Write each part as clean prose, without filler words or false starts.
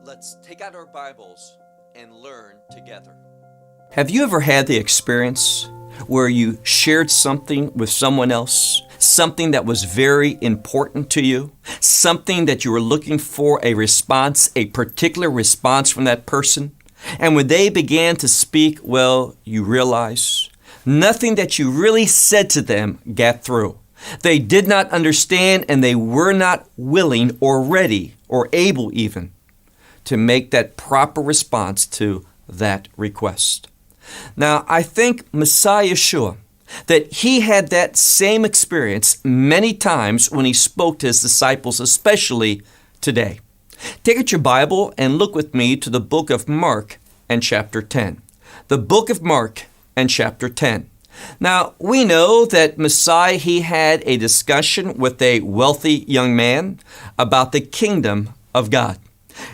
Let's take out our Bibles and learn together. Have you ever had the experience where you shared something with someone else, something that was very important to you, something that you were looking for a response, a particular response from that person? And when they began to speak, well, you realize nothing that you really said to them got through. They did not understand, and they were not willing or ready or able even to make that proper response to that request. Now, I think Mesија Јešua, that he had that same experience many times when he spoke to his disciples, especially today. Take out your Bible and look with me to the book of Mark and chapter 10. The book of Mark and chapter 10. Now, we know that Mesија, he had a discussion with a wealthy young man about the kingdom of God.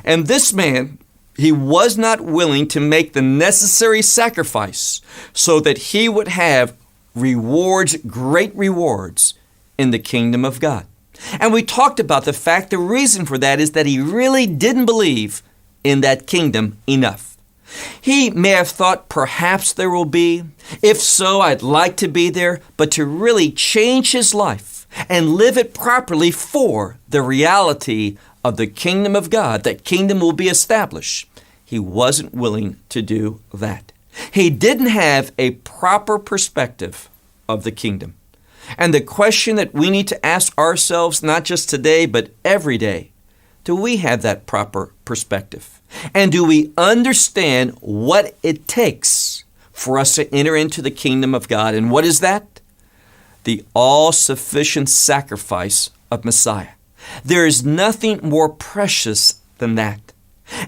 And this man, he was not willing to make the necessary sacrifice so that he would have rewards, great rewards in the kingdom of God. And we talked about the fact, the reason for that is that he really didn't believe in that kingdom enough. He may have thought perhaps there will be. If so, I'd like to be there, but to really change his life and live it properly for the reality of the kingdom of God, that kingdom will be established, he wasn't willing to do that. He didn't have a proper perspective of the kingdom. And the question that we need to ask ourselves, not just today, but every day, do we have that proper perspective? And do we understand what it takes for us to enter into the kingdom of God? And what is that? The all-sufficient sacrifice of Mesија. There is nothing more precious than that.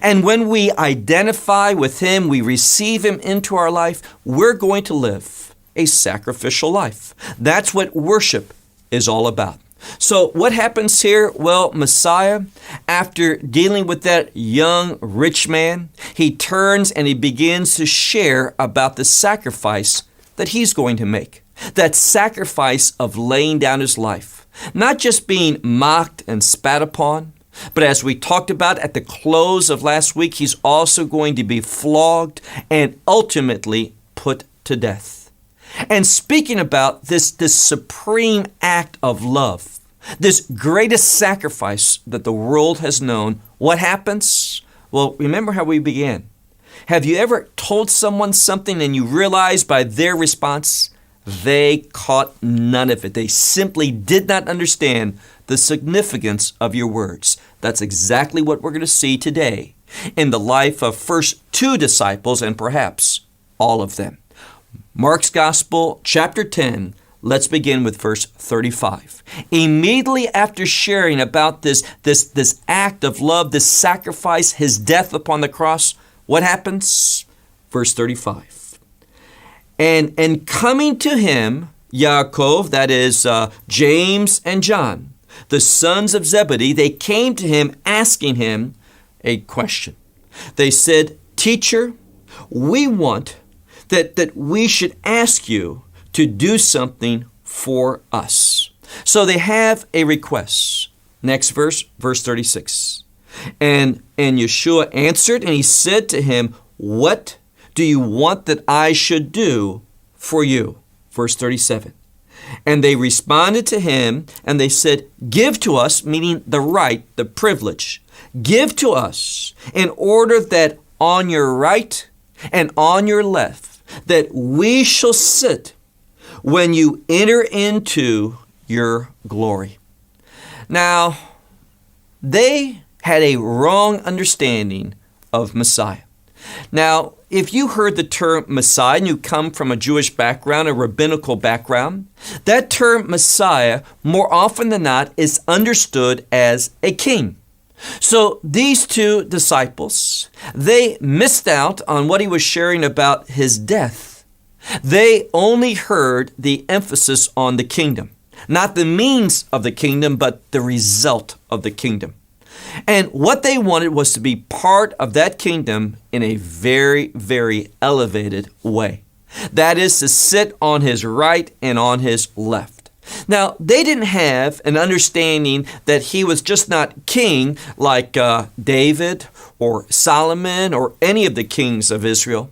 And when we identify with Him, we receive Him into our life, we're going to live a sacrificial life. That's what worship is all about. So what happens here? Well, Mesија, after dealing with that young rich man, he turns and he begins to share about the sacrifice that he's going to make. That sacrifice of laying down his life. Not just being mocked and spat upon, but as we talked about at the close of last week, he's also going to be flogged and ultimately put to death. And speaking about this supreme act of love, this greatest sacrifice that the world has known, what happens? Well, remember how we began. Have you ever told someone something and you realize by their response, they caught none of it. They simply did not understand the significance of your words. That's exactly what we're going to see today in the life of first two disciples and perhaps all of them. Mark's Gospel, chapter 10, let's begin with verse 35. Immediately after sharing about this act of love, this sacrifice, his death upon the cross, what happens? Verse 35. And coming to him, Yaakov, that is James and John, the sons of Zebedee, they came to him asking him a question. They said, "Teacher, we want that we should ask you to do something for us." So they have a request. Next verse, verse 36. And Yeshua answered, and he said to him, "What do you want that I should do for you?" Verse 37. And they responded to him, and they said, "Give to us," meaning the right, the privilege. "Give to us in order that on your right and on your left, that we shall sit when you enter into your glory." Now, they had a wrong understanding of Mesија. Now, if you heard the term Mesија and you come from a Jewish background, a rabbinical background, that term Mesија, more often than not, is understood as a king. So these two disciples, they missed out on what he was sharing about his death. They only heard the emphasis on the kingdom, not the means of the kingdom, but the result of the kingdom. And what they wanted was to be part of that kingdom in a very, very elevated way. That is to sit on his right and on his left. Now, they didn't have an understanding that he was just not king like David or Solomon or any of the kings of Israel.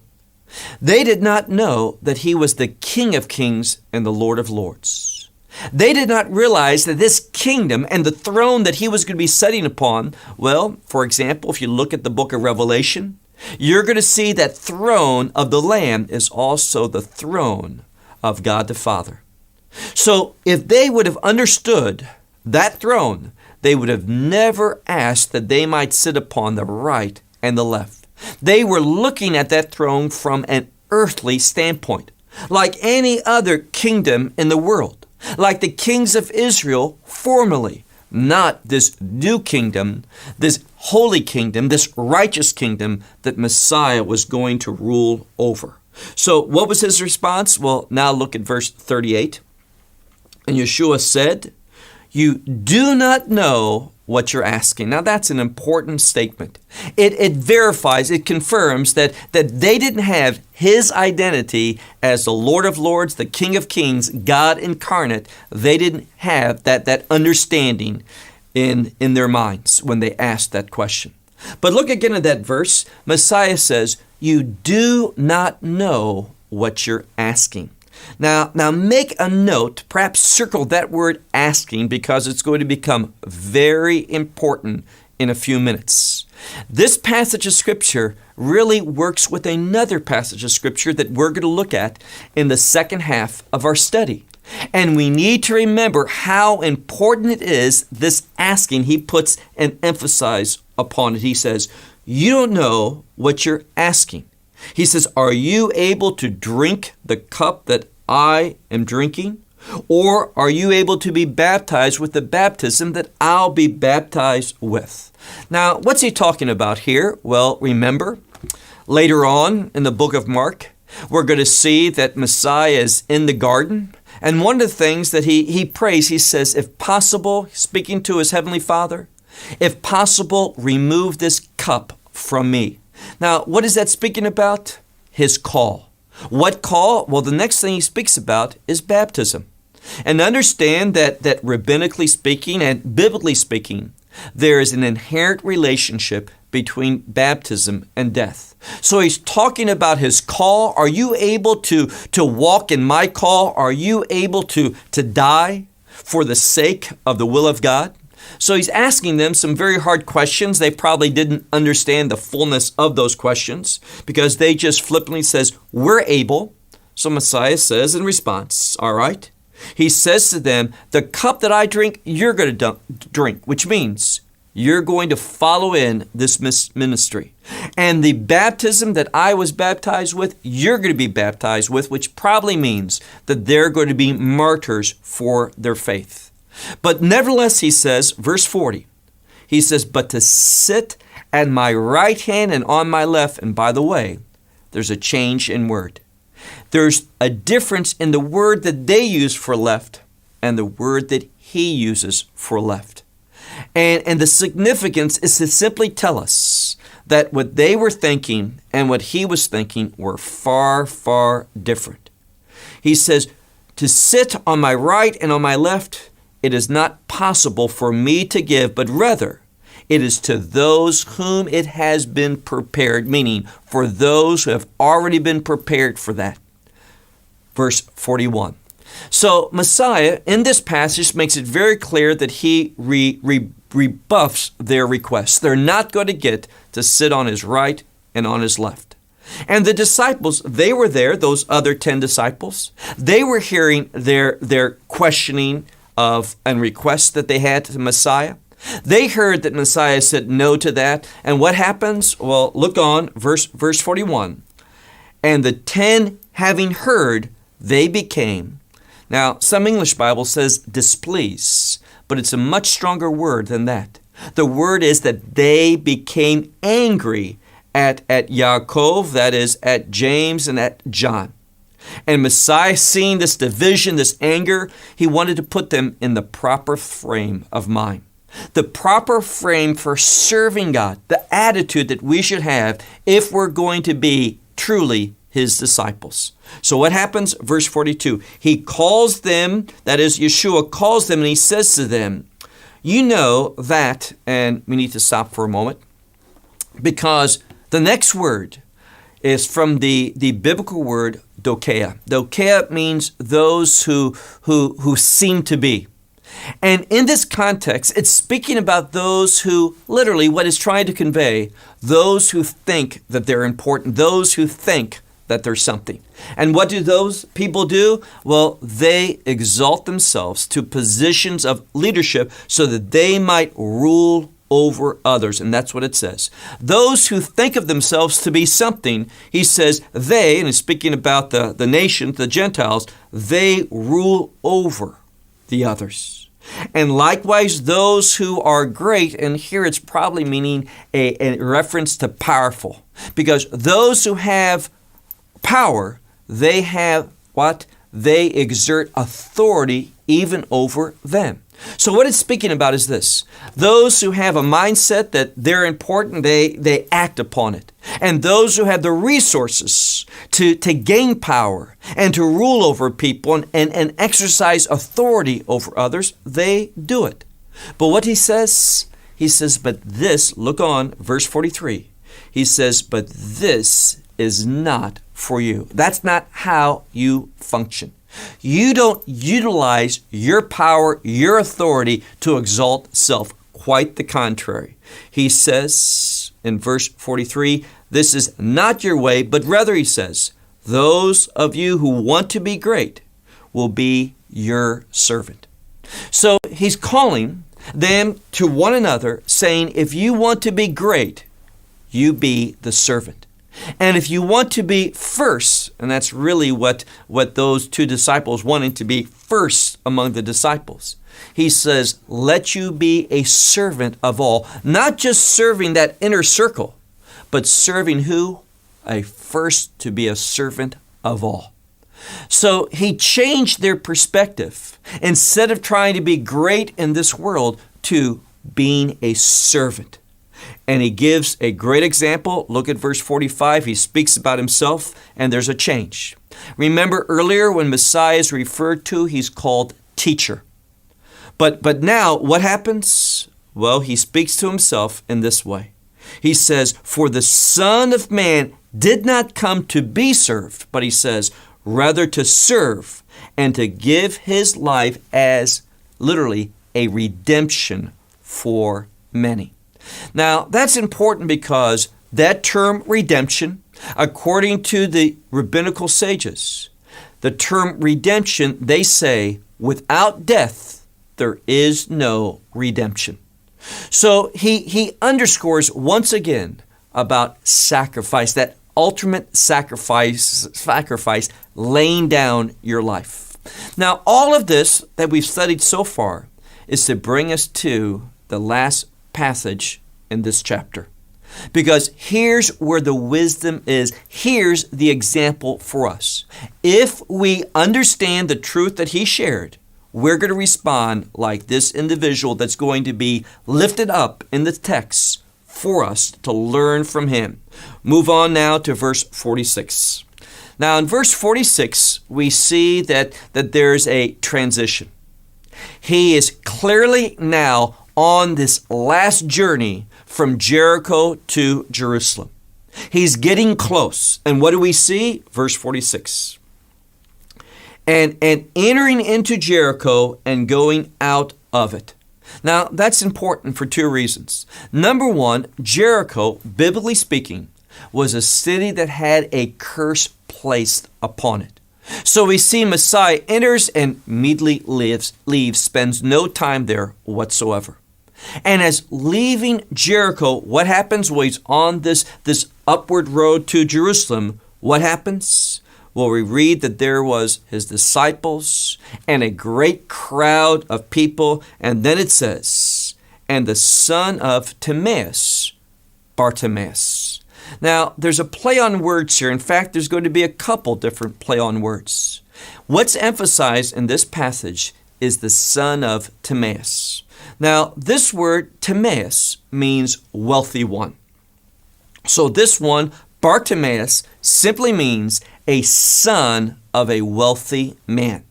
They did not know that he was the King of Kings and the Lord of Lords. They did not realize that this kingdom and the throne that he was going to be sitting upon, well, for example, if you look at the book of Revelation, you're going to see that throne of the Lamb is also the throne of God the Father. So if they would have understood that throne, they would have never asked that they might sit upon the right and the left. They were looking at that throne from an earthly standpoint, like any other kingdom in the world, like the kings of Israel formerly, not this new kingdom, this holy kingdom, this righteous kingdom that Messiah was going to rule over. So what was his response? Well, now look at verse 38. And Yeshua said, "You do not know what you're asking." Now that's an important statement. It verifies, it confirms that they didn't have his identity as the Lord of Lords, the King of Kings, God incarnate. They didn't have that understanding in their minds when they asked that question. But look again at that verse. Messiah says, "You do not know what you're asking." Now make a note, perhaps circle that word asking, because it's going to become very important in a few minutes. This passage of Scripture really works with another passage of Scripture that we're going to look at in the second half of our study. And we need to remember how important it is, this asking. He puts an emphasis upon it. He says, "You don't know what you're asking." He says, "Are you able to drink the cup that I am drinking? Or are you able to be baptized with the baptism that I'll be baptized with?" Now, what's he talking about here? Well, remember, later on in the book of Mark, we're going to see that Messiah is in the garden. And one of the things that he prays, he says, if possible, speaking to his heavenly Father, if possible, remove this cup from me. Now, what is that speaking about? His call. What call? Well, the next thing he speaks about is baptism. And understand that rabbinically speaking and biblically speaking, there is an inherent relationship between baptism and death. So he's talking about his call. Are you able to walk in my call? Are you able to die for the sake of the will of God? So he's asking them some very hard questions. They probably didn't understand the fullness of those questions because they just flippantly says, "We're able." So Messiah says in response, all right. He says to them, "The cup that I drink, you're going to drink," which means you're going to follow in this ministry. And the baptism that I was baptized with, you're going to be baptized with, which probably means that they're going to be martyrs for their faith. But nevertheless, he says, verse 40, he says, "But to sit at my right hand and on my left," and by the way, there's a change in word. There's a difference in the word that they use for left and the word that he uses for left. And the significance is to simply tell us that what they were thinking and what he was thinking were far, far different. He says, "To sit on my right and on my left, it is not possible for me to give, but rather it is to those whom it has been prepared," meaning for those who have already been prepared for that. Verse 41. So Messiah in this passage makes it very clear that he rebuffs their requests. They're not going to get to sit on his right and on his left. And the disciples, they were there, those other 10 disciples. They were hearing their questioning of and requests that they had to Messiah. They heard that Messiah said no to that. And what happens? Well, look on verse 41. "And the 10 having heard, they became," now some English Bible says displeased, but it's a much stronger word than that. The word is that they became angry at Yaakov, that is at James and at John. And Messiah, seeing this division, this anger, he wanted to put them in the proper frame of mind. The proper frame for serving God, the attitude that we should have if we're going to be truly his disciples. So what happens? Verse 42, he calls them, that is, Yeshua calls them, and he says to them, you know that, and we need to stop for a moment, because the next word is from the biblical word dokeia. Dokeia means those who seem to be. And in this context, it's speaking about those who, literally, what it's trying to convey, those who think that they're important, those who think that there's something. And what do those people do? Well, they exalt themselves to positions of leadership so that they might rule over others. And that's what it says. Those who think of themselves to be something, he says they, and he's speaking about the nations, the Gentiles, they rule over the others. And likewise, those who are great, and here it's probably meaning a reference to powerful, because those who have power, they have what? They exert authority even over them. So what it's speaking about is this. Those who have a mindset that they're important, they act upon it. And those who have the resources to gain power and to rule over people and exercise authority over others, they do it. But what he says, but this, look on, verse 43. He says, but this is not for you. That's not how you function. You don't utilize your power, your authority to exalt self. Quite the contrary. He says in verse 43, this is not your way, but rather, he says, those of you who want to be great will be your servant. So he's calling them to one another, saying, if you want to be great, you be the servant. And if you want to be first, and that's really what those two disciples wanted to be first among the disciples, he says, let you be a servant of all, not just serving that inner circle, but serving who? First to be a servant of all. So he changed their perspective. Instead of trying to be great in this world, to being a servant. And he gives a great example. Look at verse 45. He speaks about himself, and there's a change. Remember earlier when Messiah is referred to, he's called teacher. But now what happens? Well, he speaks to himself in this way. He says, for the Son of Man did not come to be served, but he says, rather to serve and to give his life as literally a redemption for many. Now, that's important because that term redemption, according to the rabbinical sages, the term redemption, they say, without death, there is no redemption. So he underscores once again about sacrifice, that ultimate sacrifice, laying down your life. Now, all of this that we've studied so far is to bring us to the last passage in this chapter. Because here's where the wisdom is. Here's the example for us. If we understand the truth that he shared, we're going to respond like this individual that's going to be lifted up in the text for us to learn from him. Move on now to verse 46. Now in verse 46, we see that there's a transition. He is clearly now on this last journey from Jericho to Jerusalem. He's getting close. And what do we see? Verse 46. And entering into Jericho and going out of it. Now, that's important for two reasons. Number one, Jericho, biblically speaking, was a city that had a curse placed upon it. So we see Messiah enters and immediately leaves, spends no time there whatsoever. And as leaving Jericho, what happens? Well, he's on this upward road to Jerusalem. What happens? Well, we read that there was his disciples and a great crowd of people. And then it says, and the son of Timaeus, Bartimaeus. Now, there's a play on words here. In fact, there's going to be a couple different play on words. What's emphasized in this passage is the son of Timaeus. Now, this word Timaeus means wealthy one. So this one Bartimaeus simply means a son of a wealthy man.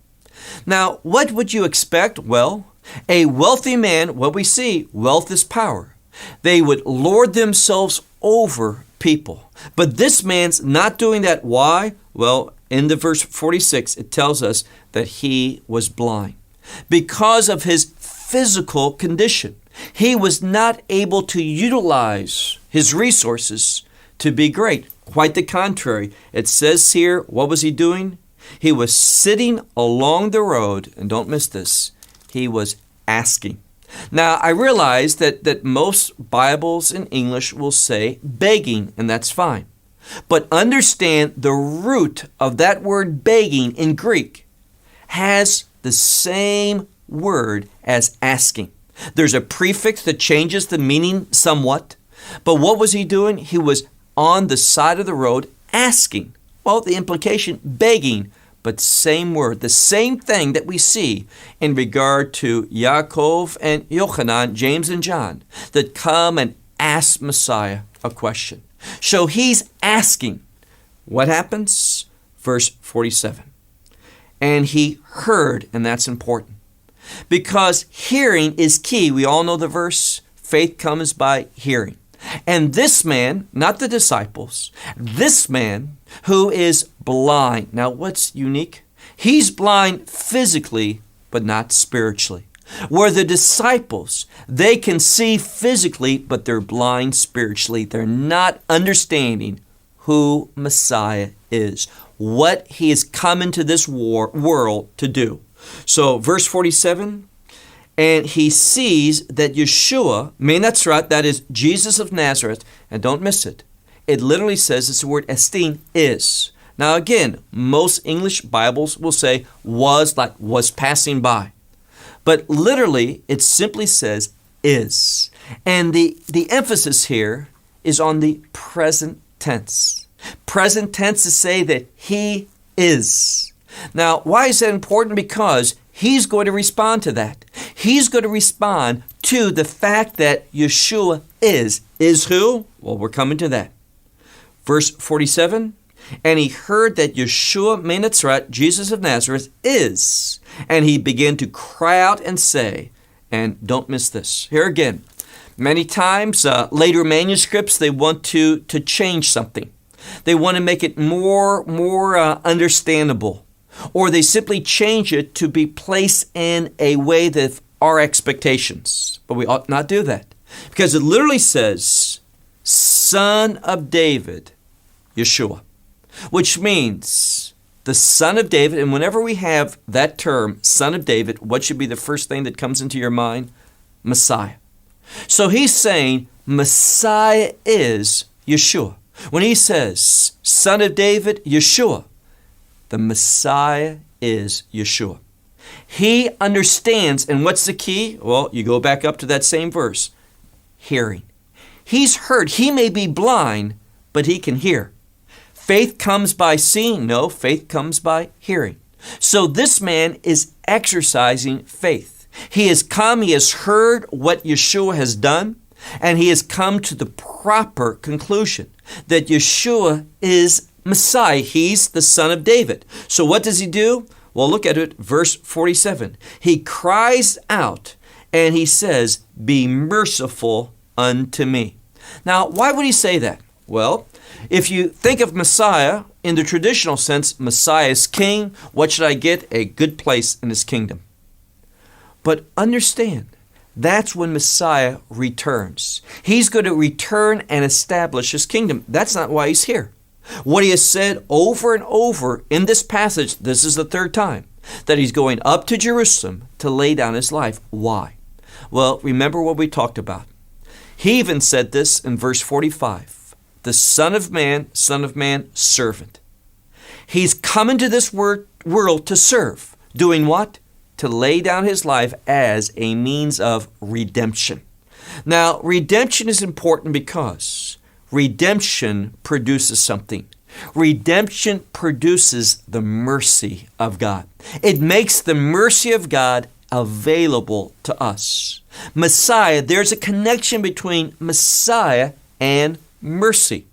Now, what would you expect? Well, a wealthy man, what we see, wealth is power. They would lord themselves over people. But this man's not doing that. Why? Well, in the verse 46, it tells us that he was blind. Because of his physical condition, he was not able to utilize his resources to be great. Quite the contrary. It says here, what was he doing? He was sitting along the road, and don't miss this, he was asking. Now, I realize that most Bibles in English will say begging, and that's fine. But understand the root of that word begging in Greek has the same word as asking. There's a prefix that changes the meaning somewhat. But what was he doing? He was on the side of the road asking. Well, the implication, begging, but same word, the same thing that we see in regard to Yaakov and Yochanan, James and John, that come and ask Messiah a question. So he's asking. What happens? Verse 47. And he heard, and that's important. Because hearing is key. We all know the verse, faith comes by hearing. And this man, not the disciples, this man who is blind. Now, what's unique? He's blind physically, but not spiritually. Where the disciples, they can see physically, but they're blind spiritually. They're not understanding who Messiah is, what he has come into this world to do. So, verse 47, and he sees that Yeshua, Menatzrat, that is Jesus of Nazareth, and don't miss it. It literally says, it's the word estin, is. Now again, most English Bibles will say was, like was passing by. But literally, it simply says is. And the emphasis here is on the present tense. Present tense to say that he is. Now, why is that important? Because he's going to respond to that. He's going to respond to the fact that Yeshua is. Is who? Well, we're coming to that. Verse 47, and he heard that Yeshua Menatzrat, Jesus of Nazareth, is. And he began to cry out and say, and don't miss this. Here again, many times later manuscripts, they want to change something. They want to make it more understandable. Or they simply change it to be placed in a way that our expectations. But we ought not do that. Because it literally says, Son of David, Yeshua. Which means the Son of David. And whenever we have that term, Son of David, what should be the first thing that comes into your mind? Messiah. So he's saying Messiah is Yeshua. When he says Son of David, Yeshua, the Messiah is Yeshua. He understands, and what's the key? Well, you go back up to that same verse. Hearing. He's heard. He may be blind, but he can hear. Faith comes by seeing. No, faith comes by hearing. So this man is exercising faith. He has come, he has heard what Yeshua has done, and he has come to the proper conclusion that Yeshua is Messiah. He's the Son of David. So what does he do? Well, look at it, verse 47. He cries out and he says, be merciful unto me. Now, why would he say that? Well, if you think of Messiah in the traditional sense, Messiah is king. What should I get? A good place in his kingdom. But understand, that's when Messiah returns. He's going to return and establish his kingdom. That's not why he's here. What he has said over and over in this passage, this is the third time, that he's going up to Jerusalem to lay down his life. Why? Well, remember what we talked about. He even said this in verse 45. The Son of Man, servant. He's come into this world to serve. Doing what? To lay down his life as a means of redemption. Now, redemption is important because redemption produces something. Redemption produces the mercy of God. It makes the mercy of God available to us. Messiah, there's a connection between Messiah and mercy.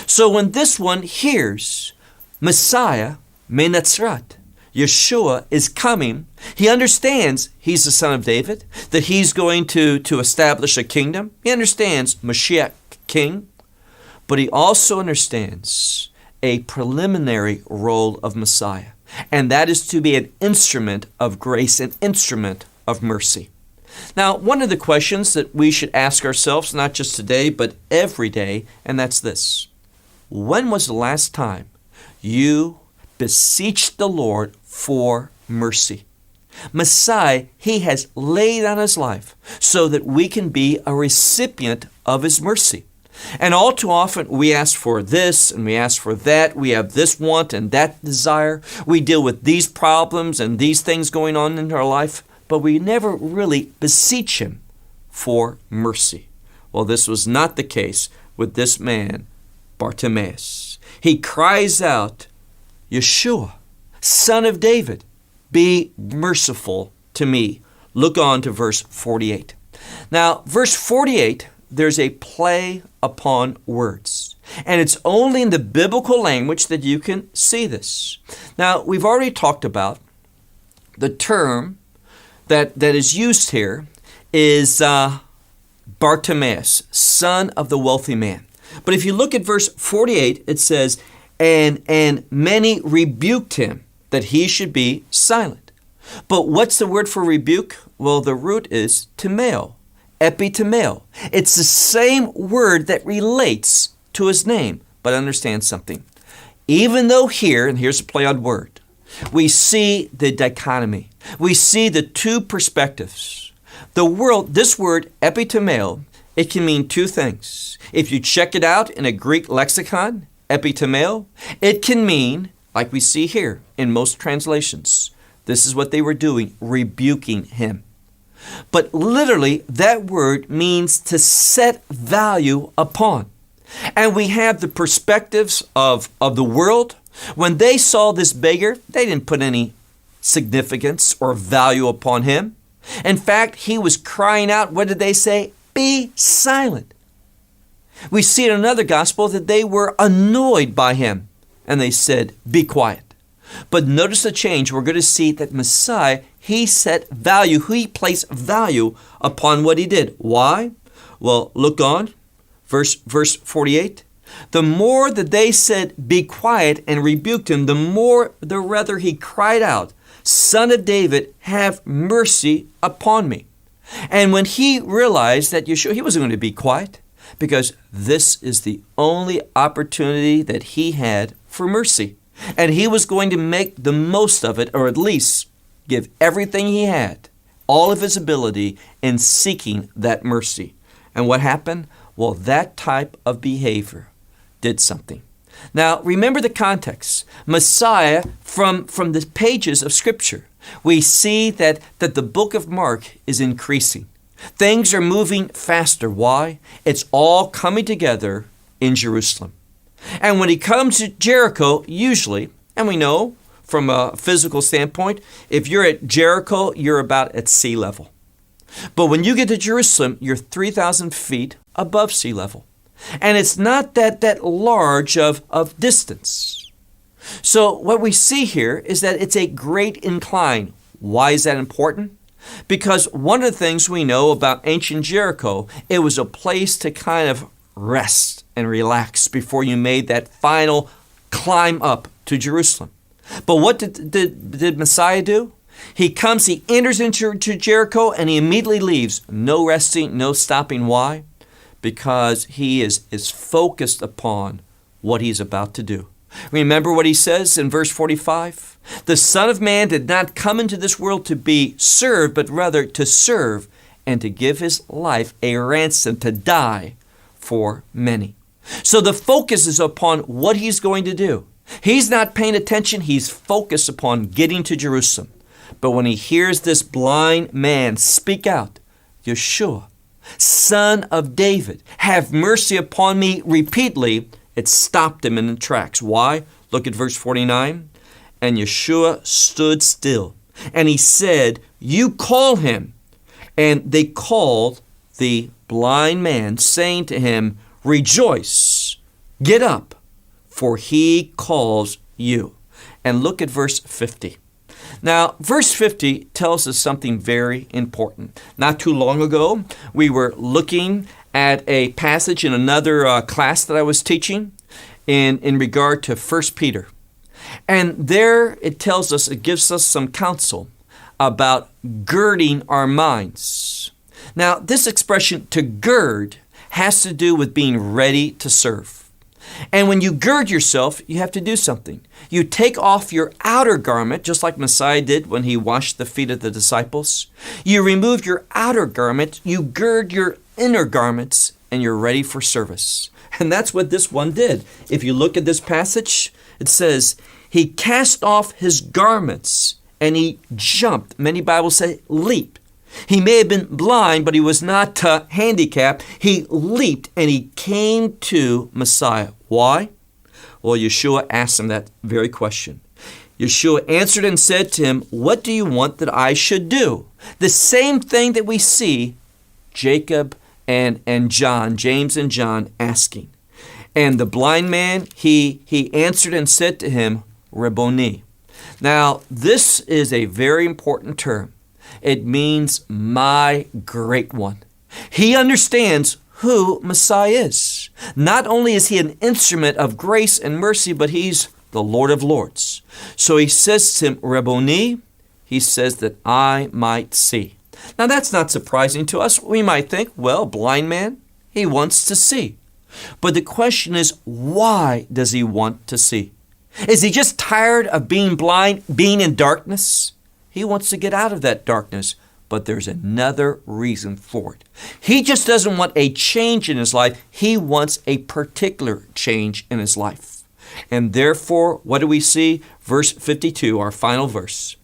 So when this one hears Messiah, Menazrat, Yeshua is coming, he understands he's the son of David, that he's going to establish a kingdom. He understands Mashiach, king, but he also understands a preliminary role of Messiah, and that is to be an instrument of grace, an instrument of mercy. Now, one of the questions that we should ask ourselves, not just today, but every day, and that's this: when was the last time you beseeched the Lord for mercy? Messiah, he has laid down his life so that we can be a recipient of his mercy. And all too often, we ask for this and we ask for that. We have this want and that desire. We deal with these problems and these things going on in our life, but we never really beseech him for mercy. Well, this was not the case with this man, Bartimaeus. He cries out, Yeshua, Son of David, be merciful to me. Look on to verse 48. Now, verse 48, there's a play upon words. And it's only in the biblical language that you can see this. Now, we've already talked about the term that is used here is Bartimaeus, son of the wealthy man. But if you look at verse 48, it says, and many rebuked him that he should be silent. But what's the word for rebuke? Well, the root is timeo, epitimeo. It's the same word that relates to his name. But understand something. Even though here, and here's a play on word, we see the dichotomy. We see the two perspectives. The world, this word epitimeo, it can mean two things. If you check it out in a Greek lexicon, epitimeo, it can mean, like we see here in most translations, this is what they were doing, rebuking him. But literally, that word means to set value upon. And we have the perspectives of the world. When they saw this beggar, they didn't put any significance or value upon him. In fact, he was crying out, what did they say? Be silent. We see in another gospel that they were annoyed by him, and they said, be quiet. But notice the change. We're going to see that Messiah, he set value, he placed value upon what he did. Why? Well, look on, verse 48. The more that they said, be quiet, and rebuked him, the rather he cried out, Son of David, have mercy upon me. And when he realized that Yeshua, he wasn't going to be quiet, because this is the only opportunity that he had for mercy. And he was going to make the most of it, or at least give everything he had, all of his ability, in seeking that mercy. And what happened? Well, that type of behavior did something. Now, remember the context. Messiah, from the pages of Scripture, we see that the book of Mark is increasing. Things are moving faster. Why? It's all coming together in Jerusalem. And when he comes to Jericho, usually, and we know from a physical standpoint, if you're at Jericho, you're about at sea level. But when you get to Jerusalem, you're 3,000 feet above sea level. And it's not that large of distance. So what we see here is that it's a great incline. Why is that important? Because one of the things we know about ancient Jericho, it was a place to kind of rest and relax before you made that final climb up to Jerusalem. But what did Messiah do? He comes, he enters into Jericho, and he immediately leaves. No resting, no stopping. Why? Because he is focused upon what he's about to do. Remember what he says in verse 45? The Son of Man did not come into this world to be served, but rather to serve and to give his life a ransom, to die for many. So the focus is upon what he's going to do. He's not paying attention. He's focused upon getting to Jerusalem. But when he hears this blind man speak out, Yeshua, Son of David, have mercy upon me, repeatedly, it stopped him in the tracks. Why? Look at verse 49. And Yeshua stood still, and he said, you call him. And they called the blind man, saying to him, rejoice, Get up, for he calls you. And look at verse 50. Now, verse 50 tells us something very important. Not too long ago, we were looking at a passage in another class that I was teaching in regard to 1 Peter. And there it tells us, it gives us some counsel about girding our minds. Now, this expression, to gird, has to do with being ready to serve. And when you gird yourself, you have to do something. You take off your outer garment, just like Messiah did when he washed the feet of the disciples. You remove your outer garment, you gird your inner garments, and you're ready for service. And that's what this one did. If you look at this passage, it says, he cast off his garments and he jumped. Many Bibles say leaped. He may have been blind, but he was not handicapped. He leaped and he came to Messiah. Why? Well, Yeshua asked him that very question. Yeshua answered and said to him, what do you want that I should do? The same thing that we see Jacob and John, James and John asking. And the blind man, he answered and said to him, Rabboni. Now, this is a very important term. It means my great one. He understands who Messiah is. Not only is he an instrument of grace and mercy, but he's the Lord of Lords. So he says to him, Rabboni, he says that I might see. Now that's not surprising to us. We might think, well, blind man, he wants to see. But the question is, why does he want to see? Is he just tired of being blind, being in darkness? He wants to get out of that darkness, but there's another reason for it. He just doesn't want a change in his life. He wants a particular change in his life. And therefore, what do we see? Verse 52, our final verse.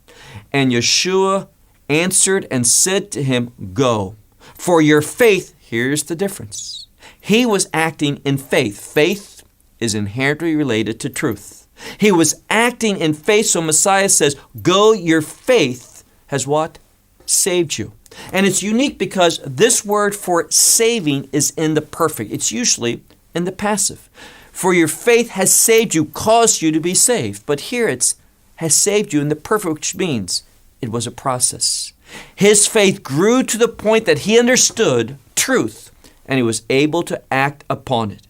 And Yeshua answered and said to him, go, for your faith, here's the difference. He was acting in faith. Faith is inherently related to truth. He was acting in faith, so Messiah says, go, your faith has what? Saved you. And it's unique because this word for saving is in the perfect. It's usually in the passive. For your faith has saved you, caused you to be saved. But here it's has saved you in the perfect, which means it was a process. His faith grew to the point that he understood truth, and he was able to act upon it.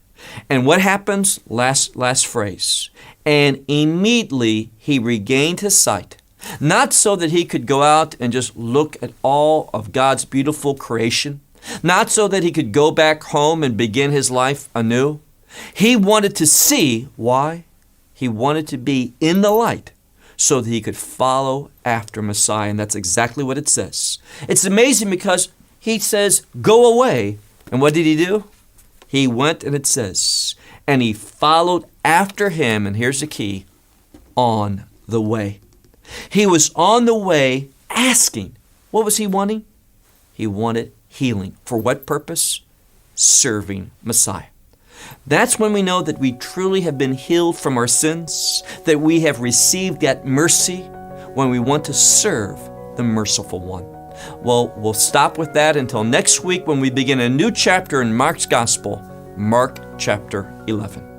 And what happens? Last phrase. And immediately he regained his sight. Not so that he could go out and just look at all of God's beautiful creation. Not so that he could go back home and begin his life anew. He wanted to see. Why? He wanted to be in the light so that he could follow after Messiah. And that's exactly what it says. It's amazing because he says, go away. And what did he do? He went, and it says, and he followed after him, and here's the key, on the way. He was on the way asking. What was he wanting? He wanted healing. For what purpose? Serving Messiah. That's when we know that we truly have been healed from our sins, that we have received that mercy when we want to serve the merciful one. Well, we'll stop with that until next week when we begin a new chapter in Mark's Gospel, Mark chapter 11.